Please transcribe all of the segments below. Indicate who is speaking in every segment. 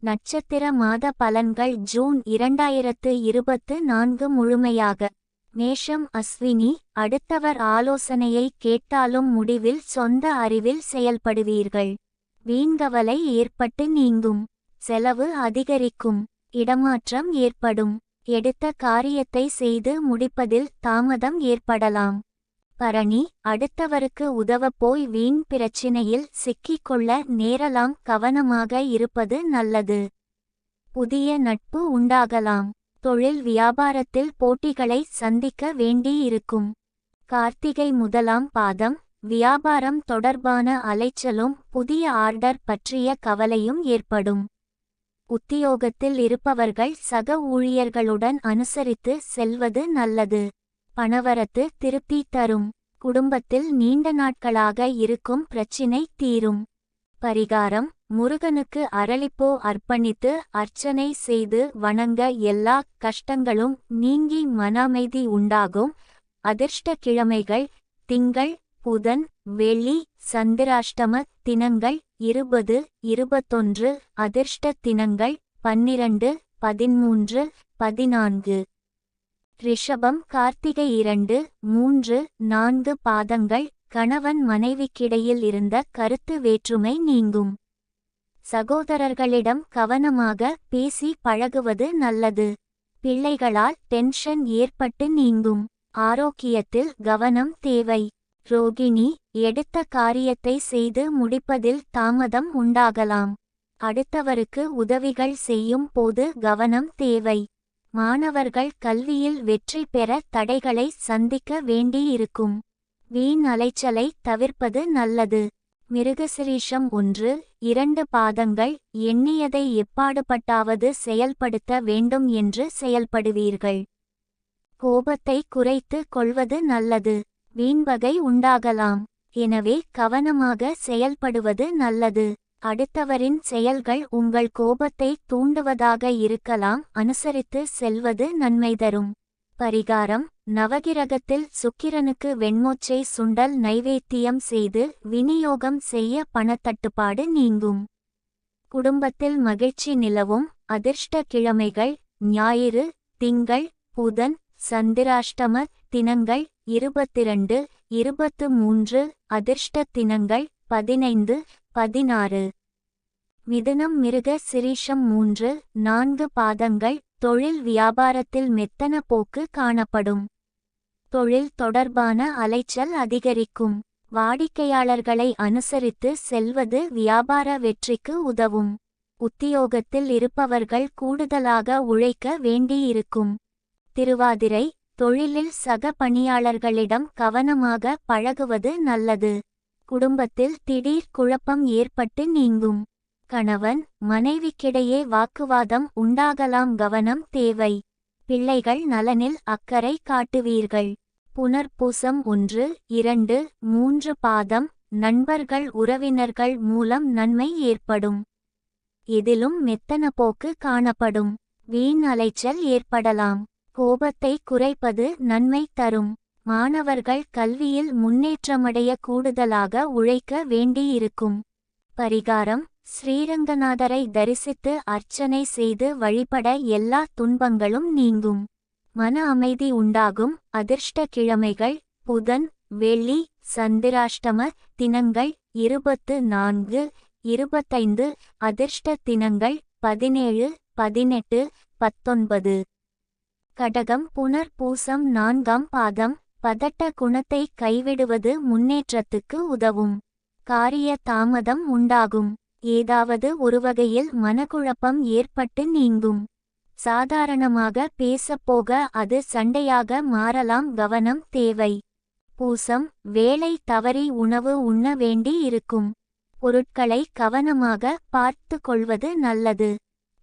Speaker 1: நட்சத்திர மாத பலன்கள் ஜூன் 2024 முழுமையாக. மேஷம் அஸ்வினி, அடுத்தவர் ஆலோசனையை கேட்டாலும் முடிவில் சொந்த அறிவில் செயல்படுவீர்கள். வீண்கவலை ஏற்பட்டு நீங்கும். செலவு அதிகரிக்கும். இடமாற்றம் ஏற்படும். எடுத்த காரியத்தை செய்து முடிப்பதில் தாமதம் ஏற்படலாம். பரணி, அடுத்தவருக்கு உதவப் போய் வீண் பிரச்சினையில் சிக்கிக்கொள்ள நேரலாம். கவனமாக இருப்பது நல்லது. புதிய நட்பு உண்டாகலாம். தொழில் வியாபாரத்தில் போட்டிகளை சந்திக்க வேண்டியிருக்கும். கார்த்திகை முதலாம் பாதம், வியாபாரம் தொடர்பான அலைச்சலும் புதிய ஆர்டர் பற்றிய கவலையும் ஏற்படும். உத்தியோகத்தில் இருப்பவர்கள் சக ஊழியர்களுடன் அனுசரித்து செல்வது நல்லது. பணவரத்து திருப்தி தரும். குடும்பத்தில் நீண்ட நாட்களாக இருக்கும் பிரச்சினை தீரும். பரிகாரம்: முருகனுக்கு அரளிப்பூ அர்ப்பணித்து அர்ச்சனை செய்து வணங்க எல்லா கஷ்டங்களும் நீங்கி மன அமைதி உண்டாகும். அதிர்ஷ்ட கிழமைகள்: திங்கள், புதன், வெள்ளி. சந்திராஷ்டம தினங்கள் 20, 21. அதிர்ஷ்ட தினங்கள் 12, 13, 14. ரிஷபம் கார்த்திகை 2, 3, 4 பாதங்கள், கணவன் மனைவிக்கிடையில் இருந்த கருத்து வேற்றுமை நீங்கும். சகோதரர்களிடம் கவனமாக பேசி பழகுவது நல்லது. பிள்ளைகளால் டென்ஷன் ஏற்பட்டு நீங்கும். ஆரோக்கியத்தில் கவனம் தேவை. ரோகிணி, எடுத்த காரியத்தை செய்து முடிப்பதில் தாமதம் உண்டாகலாம். அடுத்தவருக்கு உதவிகள் செய்யும் போது கவனம் தேவை. மாணவர்கள் கல்வியில் வெற்றி பெற தடைகளை சந்திக்க வேண்டியிருக்கும். வீண் அலைச்சலை தவிர்ப்பது நல்லது. மிருகசிரீஷம் 1, 2 பாதங்கள், எண்ணியதை எப்பாடுபட்டாவது செயல்படுத்த வேண்டும் என்று செயல்படுவீர்கள். கோபத்தை குறைத்து கொள்வது நல்லது. வீண்வகை உண்டாகலாம். எனவே கவனமாக செயல்படுவது நல்லது. அடுத்தவரின் செயல்கள் உங்கள் கோபத்தை தூண்டுவதாக இருக்கலாம். அனுசரித்து செல்வது நன்மை தரும். பரிகாரம்: நவகிரகத்தில் சுக்கிரனுக்கு வெண்மொச்சை சுண்டல் நைவேத்தியம் செய்து விநியோகம் செய்ய பணத்தட்டுப்பாடு நீங்கும். குடும்பத்தில் மகிழ்ச்சி நிலவும். அதிர்ஷ்ட கிழமைகள்: ஞாயிறு, திங்கள், புதன். சந்திராஷ்டம தினங்கள் 22, 23. அதிர்ஷ்ட தினங்கள் 15, 16. மிதுனம் மிருக சிரீஷம் 3, 4 பாதங்கள், தொழில் வியாபாரத்தில் மெத்தன போக்கு காணப்படும். தொழில் தொடர்பான அலைச்சல் அதிகரிக்கும். வாடிக்கையாளர்களை அனுசரித்து செல்வது வியாபார வெற்றிக்கு உதவும். உத்தியோகத்தில் இருப்பவர்கள் கூடுதலாக உழைக்க வேண்டியிருக்கும். திருவாதிரை, தொழிலில் சக பணியாளர்களிடம் கவனமாக பழகுவது நல்லது. குடும்பத்தில் திடீர் குழப்பம் ஏற்பட்டு நீங்கும். கணவன் மனைவிக்கிடையே வாக்குவாதம் உண்டாகலாம். கவனம் தேவை. பிள்ளைகள் நலனில் அக்கறை காட்டுவீர்கள். புனர்பூசம் 1, 2, 3 பாதம், நண்பர்கள் உறவினர்கள் மூலம் நன்மை ஏற்படும். இதிலும் மெத்தன போக்கு காணப்படும். வீண் அலைச்சல் ஏற்படலாம். கோபத்தை குறைப்பது நன்மை தரும். மாணவர்கள் கல்வியில் முன்னேற்றமடைய கூடுதலாக உழைக்க வேண்டியிருக்கும். பரிகாரம்: ஸ்ரீரங்கநாதரை தரிசித்து அர்ச்சனை செய்து வழிபட எல்லா துன்பங்களும் நீங்கும். மன அமைதி உண்டாகும். அதிர்ஷ்ட கிழமைகள்: புதன், வெள்ளி. சந்திராஷ்டம தினங்கள் 24, 25. அதிர்ஷ்ட தினங்கள் 17, 18, 19. கடகம் புனர்பூசம் 4ஆம் பாதம், பதட்ட குணத்தை கைவிடுவது முன்னேற்றத்துக்கு உதவும். காரிய தாமதம் உண்டாகும். ஏதாவது ஒருவகையில் மனக்குழப்பம் ஏற்பட்டு நீங்கும். சாதாரணமாக பேசப்போக அது சண்டையாக மாறலாம். கவனம் தேவை. பூசம், வேலை தவறி உணவு உண்ண வேண்டி இருக்கும். பொருட்களை கவனமாக பார்த்து கொள்வது நல்லது.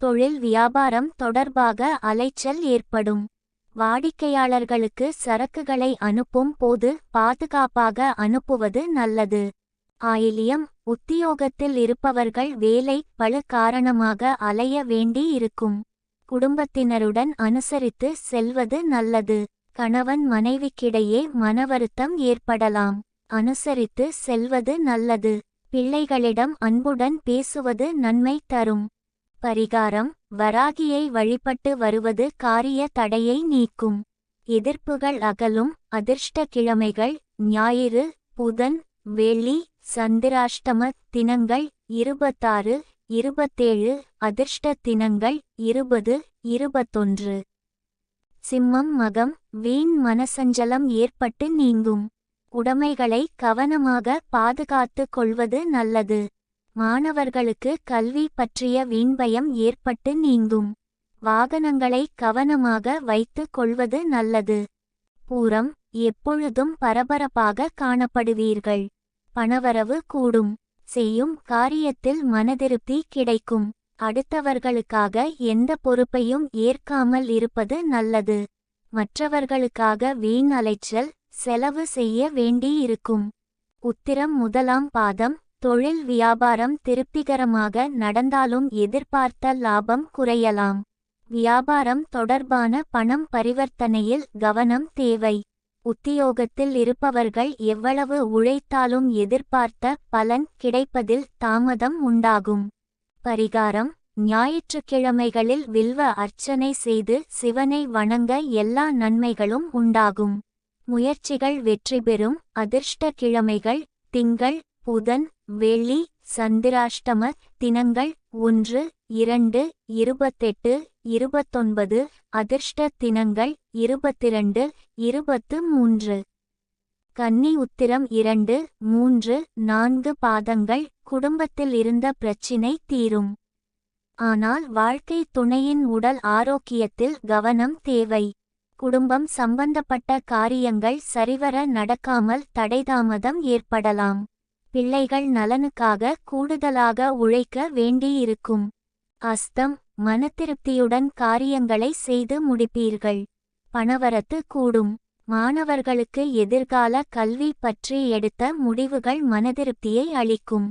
Speaker 1: தொழில் வியாபாரம் தொடர்பாக அலைச்சல் ஏற்படும். வாடிக்கையாளர்களுக்கு சரக்குகளை அனுப்பும் போது பாதுகாப்பாக அனுப்புவது நல்லது. ஆயில்யம், உத்தியோகத்தில் இருப்பவர்கள் வேலை பளு காரணமாக அலைய வேண்டி இருக்கும். குடும்பத்தினருடன் அனுசரித்து செல்வது நல்லது. கணவன் மனைவிக்கிடையே மனவருத்தம் ஏற்படலாம். அனுசரித்து செல்வது நல்லது. பிள்ளைகளிடம் அன்புடன் பேசுவது நன்மை தரும். பரிகாரம்: வராகியை வழிபட்டு வருவது காரிய தடையை நீக்கும். எதிர்ப்புகள் அகலும். அதிர்ஷ்ட கிழமைகள்: ஞாயிறு, புதன், வெள்ளி. சந்திராஷ்டம தினங்கள்: 26, 27. அதிர்ஷ்ட தினங்கள்: 20, 21. சிம்மம் மகம்: வீண் மனசஞ்சலம் ஏற்பட்டு நீங்கும். உடைமைகளை கவனமாக பாதுகாத்து கொள்வது நல்லது. மாணவர்களுக்கு கல்வி பற்றிய வீண்பயம் ஏற்பட்டு நீங்கும். வாகனங்களை கவனமாக வைத்து கொள்வது நல்லது. பூரம்: எப்பொழுதும் பரபரப்பாக காணப்படுவீர்கள். பணவரவு கூடும். செய்யும் காரியத்தில் மனதிருப்தி கிடைக்கும். அடுத்தவர்களுக்காக எந்த பொறுப்பையும் ஏற்காமல் இருப்பது நல்லது. மற்றவர்களுக்காக வீண் அலைச்சல், செலவு செய்ய வேண்டியிருக்கும். உத்திரம் முதலாம் பாதம்: தொழில் வியாபாரம் திருப்திகரமாக நடந்தாலும் எதிர்பார்த்த லாபம் குறையலாம். வியாபாரம் தொடர்பான பணம் பரிவர்த்தனையில் கவனம் தேவை. உத்தியோகத்தில் இருப்பவர்கள் எவ்வளவு உழைத்தாலும் எதிர்பார்த்த பலன் கிடைப்பதில் தாமதம் உண்டாகும். பரிகாரம்: ஞாயிற்றுக்கிழமைகளில் வில்வ அர்ச்சனை செய்து சிவனை வணங்க எல்லா நன்மைகளும் உண்டாகும். முயற்சிகள் வெற்றி பெறும். அதிர்ஷ்ட கிழமைகள்: திங்கள், புதன், வெள்ளி. சந்திராஷ்டம தினங்கள்: 1, 2, 28, 29. அதிர்ஷ்ட தினங்கள்: 22, 23. கன்னி உத்திரம் 2, 3, 4 பாதங்கள்: குடும்பத்தில் இருந்த பிரச்சினை தீரும். ஆனால் வாழ்க்கை துணையின் உடல் ஆரோக்கியத்தில் கவனம் தேவை. குடும்பம் சம்பந்தப்பட்ட காரியங்கள் சரிவர நடக்காமல் தடைதாமதம் ஏற்படலாம். பிள்ளைகள் நலனுக்காக கூடுதலாக உழைக்க வேண்டியிருக்கும். அஸ்தம்: மனத்திருப்தியுடன் காரியங்களை செய்து முடிப்பீர்கள். பணவரத்து கூடும். மாணவர்களுக்கு எதிர்கால கல்வி பற்றி எடுத்த முடிவுகள் மனதிருப்தியை அளிக்கும்.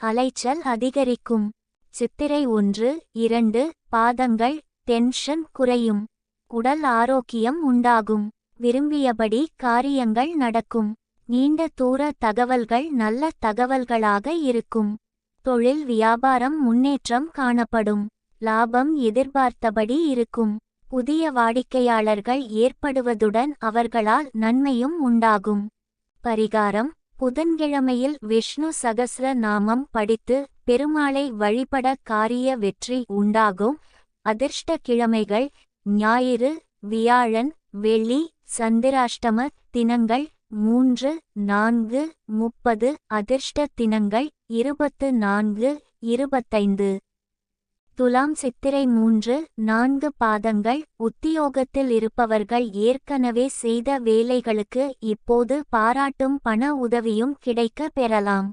Speaker 1: அலைச்சல் அதிகரிக்கும். சித்திரை 1, 2 பாதங்கள்: டென்ஷன் குறையும். உடல் ஆரோக்கியம் உண்டாகும். விரும்பியபடி காரியங்கள் நடக்கும். நீண்ட தூர தகவல்கள் நல்ல தகவல்களாக இருக்கும். தொழில் வியாபாரம் முன்னேற்றம் காணப்படும். லாபம் எதிர்பார்த்தபடி இருக்கும். புதிய வாடிக்கையாளர்கள் ஏற்படுவதுடன் அவர்களால் நன்மையும் உண்டாகும். பரிகாரம்: புதன்கிழமையில் விஷ்ணு சகஸ்ர நாமம் படித்து பெருமாளை வழிபட காரிய வெற்றி உண்டாகும். அதிர்ஷ்ட கிழமைகள்: ஞாயிறு, வியாழன், வெள்ளி. சந்திராஷ்டம தினங்கள்: 3, 4, 30. அதிர்ஷ்ட தினங்கள்: 24, 25. துலாம் சித்திரை 3, 4 பாதங்கள்: உத்தியோகத்தில் இருப்பவர்கள் ஏற்கனவே செய்த வேலைகளுக்கு இப்போது பாராட்டும் பண உதவியும் கிடைக்க பெறலாம்.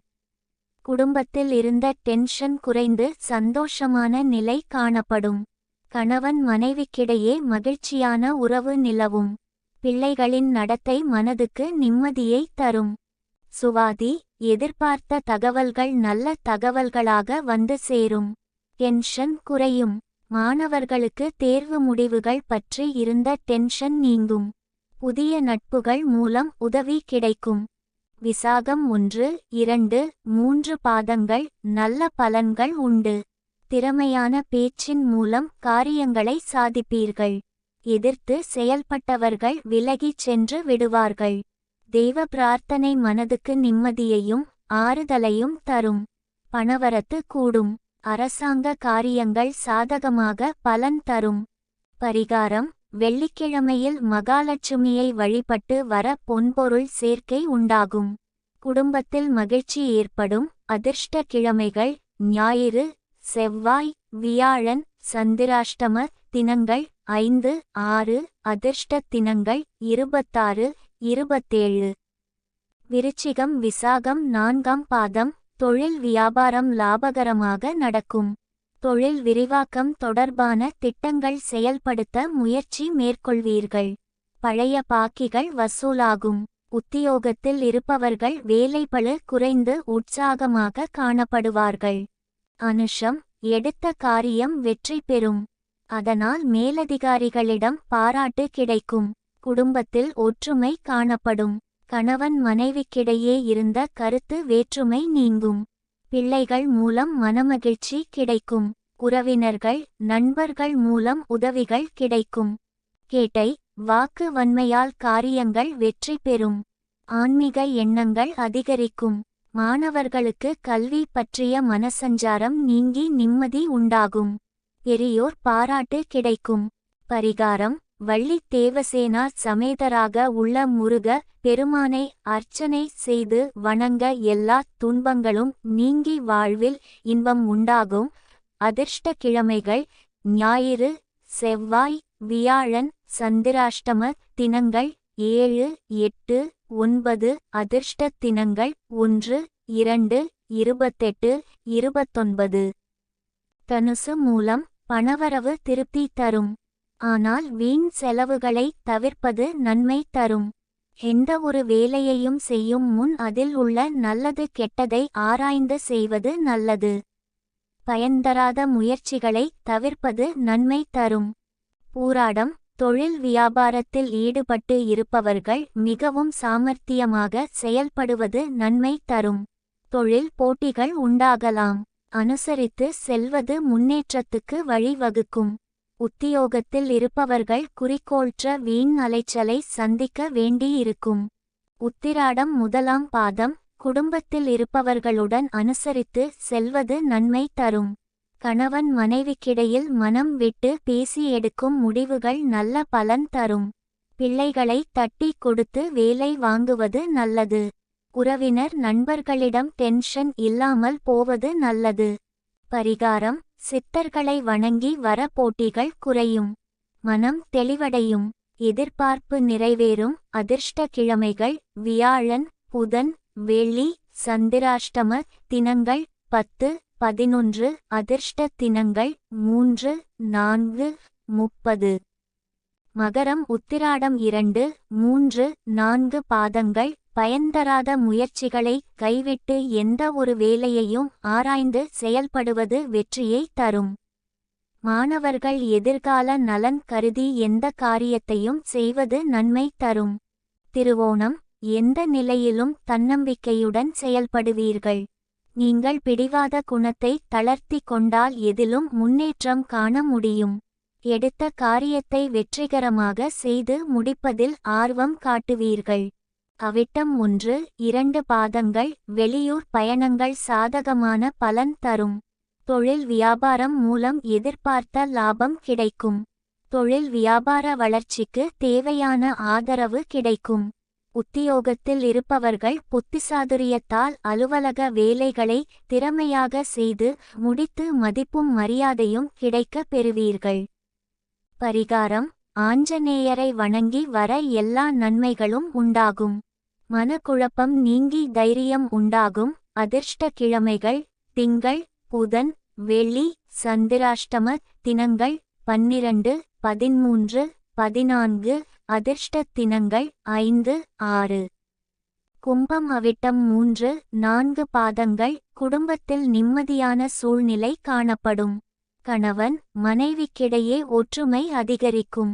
Speaker 1: குடும்பத்தில் இருந்த டென்ஷன் குறைந்து சந்தோஷமான நிலை காணப்படும். கணவன் மனைவிக்கிடையே மகிழ்ச்சியான உறவு நிலவும். பிள்ளைகளின் நடத்தை மனதுக்கு நிம்மதியை தரும். சுவாதி: எதிர்பார்த்த தகவல்கள் நல்ல தகவல்களாக வந்து சேரும். டென்ஷன் குறையும். மாணவர்களுக்கு தேர்வு முடிவுகள் பற்றி இருந்த டென்ஷன் நீங்கும். புதிய நட்புகள் மூலம் உதவி கிடைக்கும். விசாகம் 1, 2, 3 பாதங்கள்: நல்ல பலன்கள் உண்டு. திறமையான பேச்சின் மூலம் காரியங்களை சாதிப்பீர்கள். எதிர்த்து செயல்பட்டவர்கள் விலகிச் சென்று விடுவார்கள். தெய்வ பிரார்த்தனை மனதுக்கு நிம்மதியையும் ஆறுதலையும் தரும். பணவரத்து கூடும். அரசாங்க காரியங்கள் சாதகமாக பலன் தரும். பரிகாரம்: வெள்ளிக்கிழமையில் மகாலட்சுமியை வழிபட்டு வர பொன்பொருள் சேர்க்கை உண்டாகும். குடும்பத்தில் மகிழ்ச்சி ஏற்படும். அதிர்ஷ்ட கிழமைகள்: ஞாயிறு, செவ்வாய், வியாழன். சந்திராஷ்டம தினங்கள்: 5, 6. அதிர்ஷ்ட தினங்கள்: 26, 27. விருச்சிகம் விசாகம் 4ஆம் பாதம்: தொழில் வியாபாரம் லாபகரமாக நடக்கும். தொழில் விரிவாக்கம் தொடர்பான திட்டங்கள் செயல்படுத்த முயற்சி மேற்கொள்வீர்கள். பழைய பாக்கிகள் வசூலாகும். உத்தியோகத்தில் இருப்பவர்கள் வேலைப்பளு குறைந்து உற்சாகமாக காணப்படுவார்கள். அனுஷம்: எடுத்த காரியம் வெற்றி பெறும். அதனால் மேலதிகாரிகளிடம் பாராட்டு கிடைக்கும். குடும்பத்தில் ஒற்றுமை காணப்படும். கணவன் மனைவிக்கிடையே இருந்த கருத்து வேற்றுமை நீங்கும். பிள்ளைகள் மூலம் மனமகிழ்ச்சி கிடைக்கும். உறவினர்கள் நண்பர்கள் மூலம் உதவிகள் கிடைக்கும். கேட்டை வாக்கு வன்மையால் காரியங்கள் வெற்றி பெறும். ஆன்மீக எண்ணங்கள் அதிகரிக்கும். மாணவர்களுக்கு கல்வி பற்றிய மனசஞ்சாரம் நீங்கி நிம்மதி உண்டாகும். பெரியோர் பாராட்டு கிடைக்கும். பரிகாரம் வள்ளி தேவசேனா சமேதராக உள்ள முருக பெருமானை அர்ச்சனை செய்து வணங்க எல்லா துன்பங்களும் நீங்கி வாழ்வில் இன்பம் உண்டாகும். அதிர்ஷ்ட கிழமைகள் ஞாயிறு செவ்வாய் வியாழன் சந்திராஷ்டம தினங்கள் 7, 8, 9. அதிர்ஷ்ட தினங்கள் 1, 2, 28, 29. தனுசு மூலம் பணவரவு திருப்தி தரும். ஆனால் வீண் செலவுகளை தவிர்ப்பது நன்மை தரும். எந்த ஒரு வேலையையும் செய்யும் முன் அதில் உள்ள நல்லது கெட்டதை ஆராய்ந்து செய்வது நல்லது. பயன்தராத முயற்சிகளை தவிர்ப்பது நன்மை தரும். பூராடம் தொழில் வியாபாரத்தில் ஈடுபட்டு இருப்பவர்கள் மிகவும் சாமர்த்தியமாக செயல்படுவது நன்மை தரும். தொழில் போட்டிகள் உண்டாகலாம். அனுசரித்து செல்வது முன்னேற்றத்துக்கு வழிவகுக்கும். உத்தியோகத்தில் இருப்பவர்கள் குறிக்கோள்ற வீண் அலைச்சலை சந்திக்க வேண்டியிருக்கும். உத்திராடம் முதலாம் பாதம் குடும்பத்தில் இருப்பவர்களுடன் அனுசரித்து செல்வது நன்மை தரும். கணவன் மனைவிக்கிடையில் மனம் விட்டு பேசி எடுக்கும் முடிவுகள் நல்ல பலன் தரும். பிள்ளைகளை தட்டி கொடுத்து வேலை வாங்குவது நல்லது. உறவினர் நண்பர்களிடம் டென்ஷன் இல்லாமல் போவது நல்லது. பரிகாரம் சித்தர்களை வணங்கி வர போட்டிகள் குறையும். மனம் தெளிவடையும். எதிர்பார்ப்பு நிறைவேறும். அதிர்ஷ்ட கிழமைகள் வியாழன் புதன் வெள்ளி சந்திராஷ்டம தினங்கள் 10, 11. அதிர்ஷ்ட தினங்கள் 3, 4, 30. மகரம் உத்திராடம் 2, 3, 4 பாதங்கள் பயன்தராத முயற்சிகளை கைவிட்டு எந்த ஒரு வேலையையும் ஆராய்ந்து செயல்படுவது வெற்றியை தரும். மாணவர்கள் எதிர்கால நலன் கருதி எந்த காரியத்தையும் செய்வது நன்மை தரும். திருவோணம் எந்த நிலையிலும் தன்னம்பிக்கையுடன் செயல்படுவீர்கள். நீங்கள் பிடிவாத குணத்தை தளர்த்தி கொண்டால் எதிலும் முன்னேற்றம் காண முடியும். எடுத்த காரியத்தை வெற்றிகரமாக செய்து முடிப்பதில் ஆர்வம் காட்டுவீர்கள். அவிட்டம் 1, 2 பாதங்கள் வெளியூர் பயணங்கள் சாதகமான பலன் தரும். தொழில் வியாபாரம் மூலம் எதிர்பார்த்த லாபம் கிடைக்கும். தொழில் வியாபார வளர்ச்சிக்கு தேவையான ஆதரவு கிடைக்கும். உத்தியோகத்தில் இருப்பவர்கள் புத்திசாதுரியத்தால் அலுவலக வேலைகளை திறமையாக செய்து முடித்து மதிப்பும் மரியாதையும் கிடைக்க பெறுவீர்கள். பரிகாரம் ஆஞ்சநேயரை வணங்கி வர எல்லா நன்மைகளும் உண்டாகும். மனக்குழப்பம் நீங்கி தைரியம் உண்டாகும். அதிர்ஷ்ட கிழமைகள் திங்கள் புதன் வெள்ளி சந்திராஷ்டம தினங்கள் 12, 13, 14. அதிர்ஷ்ட தினங்கள் 5, 6. கும்பம் அவிட்டம் 3, 4 பாதங்கள் குடும்பத்தில் நிம்மதியான சூழ்நிலை காணப்படும். கணவன் மனைவிக்கிடையே ஒற்றுமை அதிகரிக்கும்.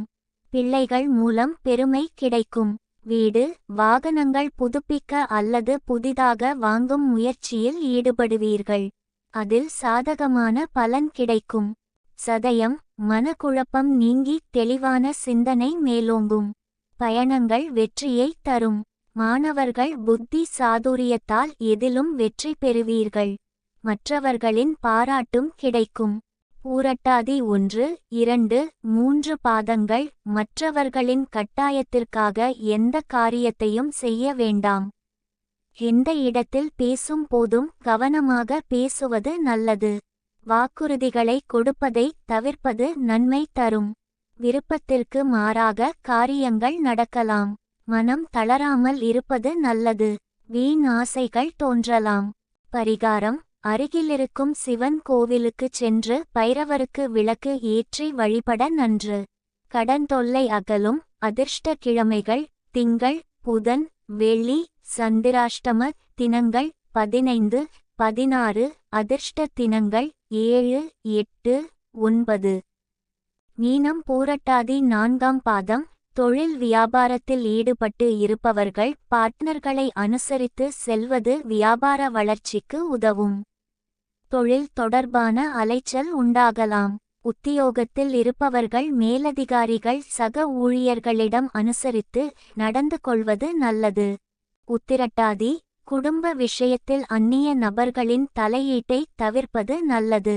Speaker 1: பிள்ளைகள் மூலம் பெருமை கிடைக்கும். வீடு வாகனங்கள் புதுப்பிக்க அல்லது புதிதாக வாங்கும் முயற்சியில் ஈடுபடுவீர்கள். அதில் சாதகமான பலன் கிடைக்கும். சதயம் மனக்குழப்பம் நீங்கி தெளிவான சிந்தனை மேலோங்கும். பயணங்கள் வெற்றியை தரும். மாணவர்கள் புத்தி சாதுரியத்தால் எதிலும் வெற்றி பெறுவீர்கள். மற்றவர்களின் பாராட்டும் கிடைக்கும். பூரட்டாதி 1, 2, 3 பாதங்கள் மற்றவர்களின் கட்டாயத்திற்காக எந்த காரியத்தையும் செய்ய வேண்டாம். எந்த இடத்தில் பேசும் போதும் கவனமாக பேசுவது நல்லது. வாக்குறுதிகளை கொடுப்பதை தவிர்ப்பது நன்மை தரும். விருப்பத்திற்கு மாறாக காரியங்கள் நடக்கலாம். மனம் தளராமல் இருப்பது நல்லது. வீண் ஆசைகள் தோன்றலாம். பரிகாரம் அருகிலிருக்கும் சிவன் கோவிலுக்குச் சென்று பைரவருக்கு விளக்கு ஏற்றி வழிபட நன்று. கடன் தொல்லை அகலும். அதிர்ஷ்ட கிழமைகள் திங்கள் புதன் வெள்ளி சந்திராஷ்டம தினங்கள் 15, 16. அதிர்ஷ்ட தினங்கள் 7, 8, 9. மீனம் பூரட்டாதி 4ஆம் பாதம் தொழில் வியாபாரத்தில் ஈடுபட்டு இருப்பவர்கள் பார்ட்னர்களை அனுசரித்து செல்வது வியாபார வளர்ச்சிக்கு உதவும். தொழில் தொடர்பான அலைச்சல் உண்டாகலாம். உத்தியோகத்தில் இருப்பவர்கள் மேலதிகாரிகள் சக ஊழியர்களிடம் அனுசரித்து நடந்து கொள்வது நல்லது. உத்திரட்டாதி குடும்ப விஷயத்தில் அந்நிய நபர்களின் தலையீட்டை தவிர்ப்பது நல்லது.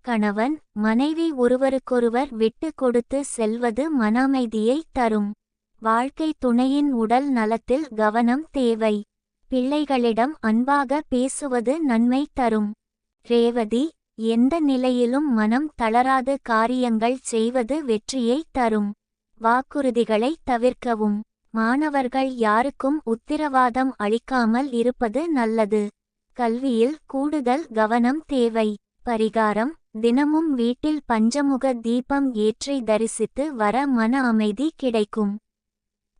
Speaker 1: கணவன் மனைவி ஒருவருக்கொருவர் விட்டு கொடுத்து செல்வது மனஅமைதியை தரும். வாழ்க்கை துணையின் உடல் நலத்தில் கவனம் தேவை. பிள்ளைகளிடம் அன்பாக பேசுவது நன்மை தரும். ரேவதி எந்த நிலையிலும் மனம் தளராது காரியங்கள் செய்வது வெற்றியை தரும். வாக்குறுதிகளை தவிர்க்கவும். மாணவர்கள் யாருக்கும் உத்திரவாதம் அளிக்காமல் இருப்பது நல்லது. கல்வியில் கூடுதல் கவனம் தேவை. பரிகாரம் தினமும் வீட்டில் பஞ்சமுக தீபம் ஏற்றி தரிசித்து வர மன அமைதி கிடைக்கும்.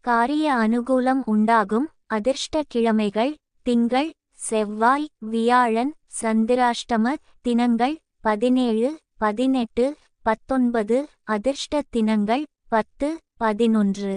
Speaker 1: காரிய அனுகூலம் உண்டாகும். அதிர்ஷ்ட கிழமைகள் திங்கள் செவ்வாய் வியாழன். சந்திராஷ்டம தினங்கள் 17, 18, 19. அதிர்ஷ்ட தினங்கள் 10, 11.